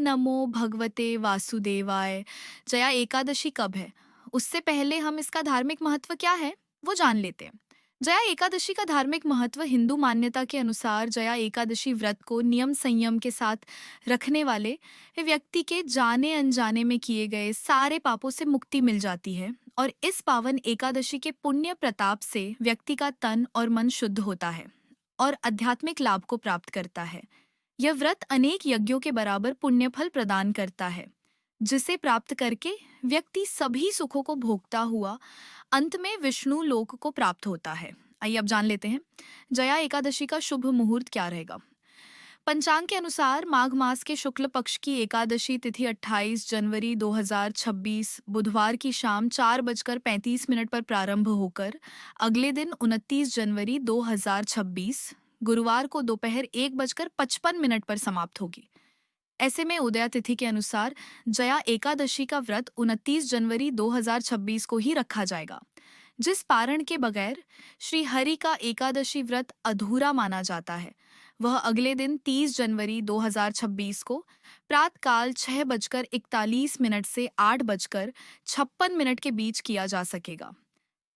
नमो भगवते वासुदेवाय। जया एकादशी कब है? उससे पहले हम इसका धार्मिक महत्व क्या है, वो जान लेते हैं। जया एकादशी का धार्मिक महत्व हिंदू मान्यता के अनुसार जया एकादशी व्रत को नियम संयम के साथ रखने वाले व्यक्ति के जाने अनजाने में किए गए सारे पापों से मुक्ति मिल जाती है और इस पावन एकादशी के पुण्य प्रताप से व्यक्ति का तन और मन शुद्ध होता है और आध्यात्मिक लाभ को प्राप्त करता है। यह व्रत अनेक यज्ञों के बराबर पुण्यफल प्रदान करता है, जिसे प्राप्त करके व्यक्ति सभी सुखों को भोगता हुआ अंत में विष्णु लोक को प्राप्त होता है। आइए अब जान लेते हैं जया एकादशी का शुभ मुहूर्त क्या रहेगा। पंचांग के अनुसार माघ मास के शुक्ल पक्ष की एकादशी तिथि 28 जनवरी 2026 बुधवार की शाम 4:35 पर प्रारंभ होकर अगले दिन 29 जनवरी 2026 गुरुवार को दोपहर 1:55 पर समाप्त होगी। ऐसे में उदया तिथि के अनुसार जया एकादशी का व्रत 29 जनवरी 2026 को ही रखा जाएगा, जिस पारण के बगैर श्री हरि का एकादशी व्रत अधूरा माना जाता है। वह अगले दिन 30 जनवरी 2026 को प्रातःकाल 6:41 से 8:56 के बीच किया जा सकेगा।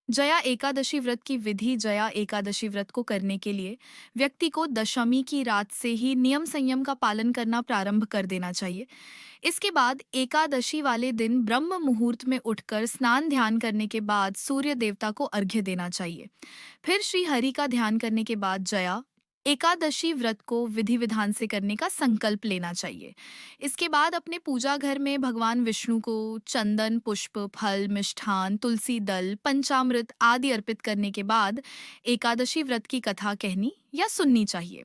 जया एकादशी व्रत की विधि। जया एकादशी व्रत को करने के लिए व्यक्ति को दशमी की रात से ही नियम संयम का पालन करना प्रारंभ कर देना चाहिए। इसके बाद एकादशी वाले दिन ब्रह्म मुहूर्त में उठकर स्नान ध्यान करने के बाद सूर्य देवता को अर्घ्य देना चाहिए। फिर श्री हरि का ध्यान करने के बाद जया एकादशी व्रत को विधि विधान से करने का संकल्प लेना चाहिए। इसके बाद अपने पूजा घर में भगवान विष्णु को चंदन, पुष्प, फल, मिष्ठान, तुलसी दल, पंचामृत आदि अर्पित करने के बाद एकादशी व्रत की कथा कहनी या सुननी चाहिए।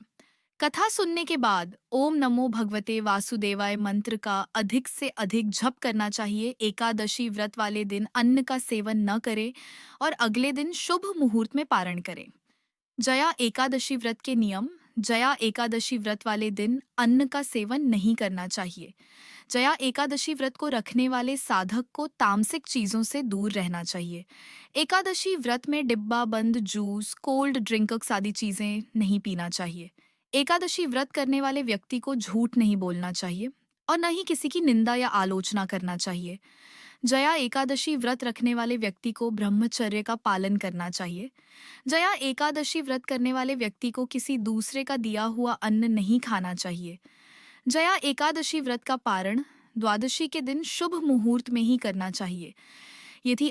कथा सुनने के बाद ओम नमो भगवते वासुदेवाय मंत्र का अधिक से अधिक जप करना चाहिए। एकादशी व्रत वाले दिन अन्न का सेवन न करें और अगले दिन शुभ मुहूर्त में पारण करें। जया एकादशी व्रत के नियम। जया एकादशी व्रत वाले दिन अन्न का सेवन नहीं करना चाहिए। जया एकादशी व्रत को रखने वाले साधक को तामसिक चीजों से दूर रहना चाहिए। एकादशी व्रत में डिब्बा बंद जूस, कोल्ड ड्रिंक्स आदि चीजें नहीं पीना चाहिए। एकादशी व्रत करने वाले व्यक्ति को झूठ नहीं बोलना चाहिए और न ही किसी की निंदा या आलोचना करना चाहिए। जया एकादशी व्रत रखने वाले व्यक्ति को ब्रह्मचर्य का पालन करना चाहिए। जया एकादशी व्रत करने वाले व्यक्ति को किसी दूसरे का दिया हुआ अन्न नहीं खाना चाहिए। जया एकादशी व्रत का पारण द्वादशी के दिन शुभ मुहूर्त में ही करना चाहिए। यदि